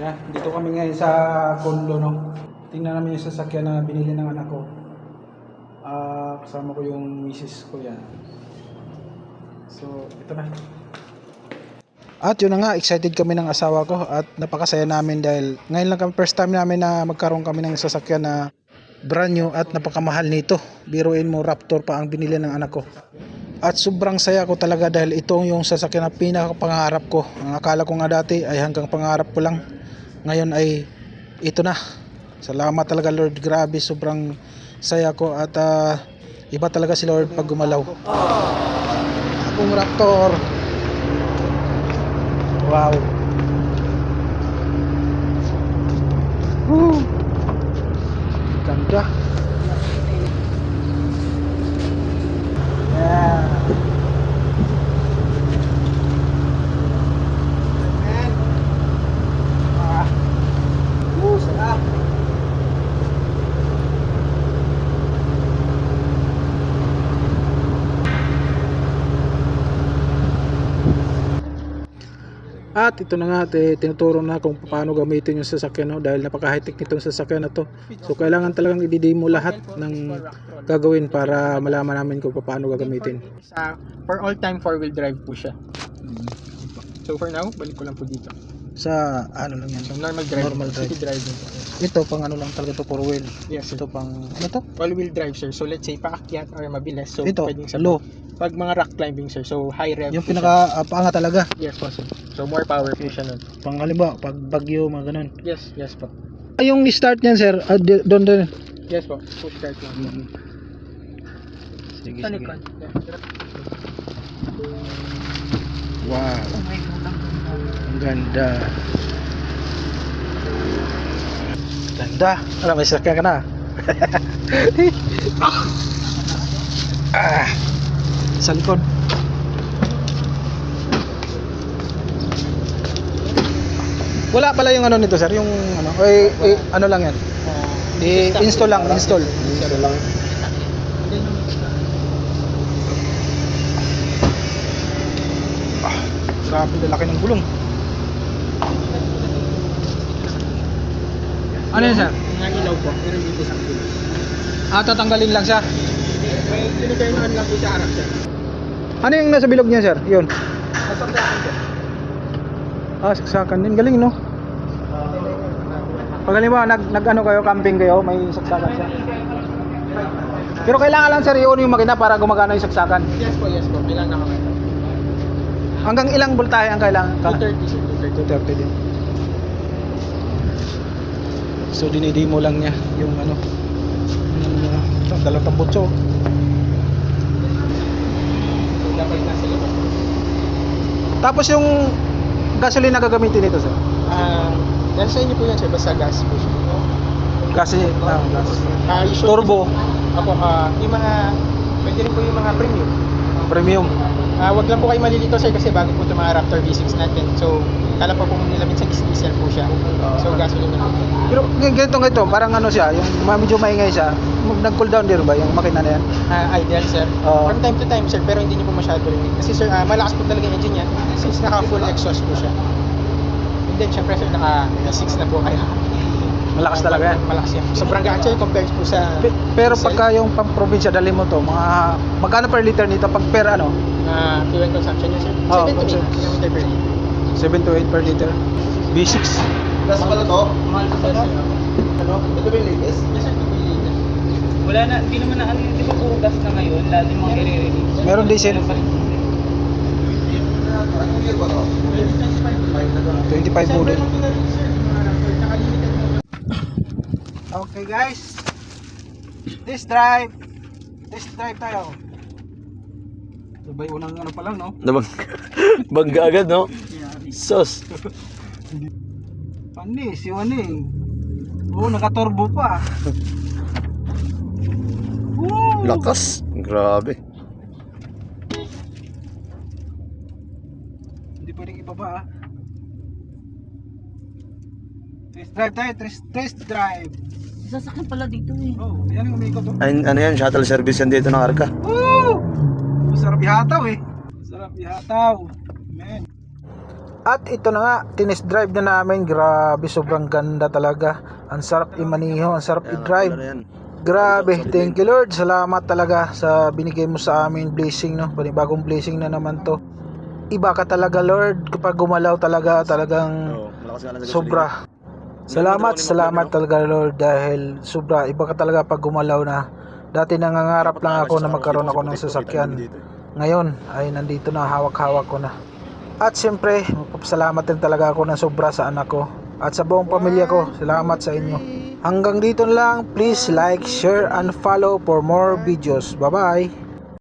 Yan, dito kami ngayon sa condo, no. Tingnan namin yung sasakyan na binili ng anak ko. Kasama ko yung misis ko yan. So, ito na. At yun na nga, excited kami ng asawa ko at napakasaya namin dahil ngayon lang kami, first time namin na magkaroon kami ng sasakyan na brand new at napakamahal nito. Biruin mo, Raptor pa ang binili ng anak ko. At sobrang saya ko talaga dahil ito yung sasakyan na pinakapangarap ko. Ang akala ko nga dati ay hanggang pangarap ko lang. Ngayon ay ito na. Salamat talaga Lord, grabe, sobrang saya ko at iba talaga si Lord pag gumalaw. Akong Raptor. Wow. Woo. Ganda. Yeah. Sarap. At ito na nga, tinuturo na kung paano gamitin yung sasakyan, no? Dahil napaka-high-tech nitong sasakyan na to. So kailangan talagang i-demo lahat ng gagawin para malaman namin kung paano gagamitin. For all time 4-wheel drive po siya. So for now, balik ko lang po dito. Sa ano lang yan? So normal drive. Normal drive. City driving po. Ito pang ano lang talaga to, 4 wheel. Yes, Ito pang ano to? all-wheel drive sir. So let's say paakyat or mabilis. So Ito, pwedeng sa low. pag mga rock climbing sir. So high rev. Yung po siya. pinaka paanga talaga. Yes po sir. So more power po siya nun. Pang halimbawa, pag bagyo, mga ganun. Yes, yes po. Ay, yung start niyan, sir, doon din. Yes po. Push start lang. Sige, Sa sige. likod. Wow. Ang ganda. Ganda. Alam, may sasakyan ka na. Sa likod. Wala pala yung ano nito, sir, yung ano, ano lang yan. I-install lang, install. Install lang. Grabe, laki ng gulong. Ano yan, sir? Mga ilaw po. Pero dito sa akin. Tatanggalin lang siya. May tiniturn on lang po sa harap sir. Ano yung nasa bilog niya, sir? Yun. Nasaksakan po. Saksakan din. Galing, no? Pag halimbawa, nag-ano kayo, camping kayo, may saksakan siya. Pero kailangan lang, sir, i-on yung makina para gumagana yung saksakan. Yes po, yes po. Kailangan nakamata. Hanggang ilang voltahe ang kailangan? 230 sir. 230. 230 din. So, dinidemo lang niya yung ano, yung dalawang tambutso. Dapat na sila po. Tapos yung gasoline na gagamitin nito, sir? Yan sa inyo po yan sir. Basta gas po siya. Kasi, gas. Usually, Turbo, Ako, yung mga, pwede rin po yung mga premium. premium. Wag lang po kayo malilito sir kasi bago po itong mga Raptor V6 natin. So, kala po kung nila minsan diesel po siya. So, gasoline na po. Pero ganito, parang ano siya, yung medyo maingay siya, nag-cool down din ba yung makina na yan? Ideal sir. Oo. From time to time sir, pero hindi niyo po masyado rin. Kasi sir, malakas po talaga yung engine niya since naka full exhaust po siya. And then syempre sir, naka 6 na po kaya. Malakas talaga yan. Malakas yan. Sobrang gaan sir compared po sa Pero diesel. pagka yung pang probinsya dali mo to, mga magkano per liter nito pag per ano? fuel consumption niya sir. Oo, 7 to 8 consumption. km per liter. 7 to 8 per liter. B6. Gas pala to? Mahal po sir. Ano? Ito ba yung latest? Yes sir, ito po yung latest. Wala na, hindi naman na ano, di ba puro gas na ngayon, lalo yung mga i-release. Meron diesel. Anong year ba to? 25 model. Okay guys. Test drive tayo. Sabay unang ano pa lang, no? Bangga agad, no? Sos. Panis, yung ano eh. Oo, naka-turbo pa. Woo! Lakas. Grabe. Hindi pwedeng ibaba ah. Test drive tayo, test drive. Sasakyan pala dito eh. Oh, yan yung umikot oh. Ano yan? Shuttle service yan dito ng Arca. Woo! Masarap ihataw eh. Masarap ihataw. Man. At ito na nga, tinest drive na namin. Grabe, sobrang ganda talaga. Ang sarap imaniho, ang sarap i-drive. Grabe, thank you Lord. Salamat talaga sa binigay mo sa amin blessing, no. Panibagong blessing na naman to. Iba ka talaga Lord kapag gumalaw talaga, talagang sobra. Salamat talaga Lord dahil sobra iba ka talaga pag gumalaw na. Dati nangangarap lang ako na magkaroon ako ng sasakyan. Ngayon ay nandito na, hawak-hawak ko na. At siyempre, magpapasalamat din talaga ako ng sobra sa anak ko at sa buong pamilya ko. Salamat sa inyo. Hanggang dito na lang. Please like, share, and follow for more videos. Bye-bye.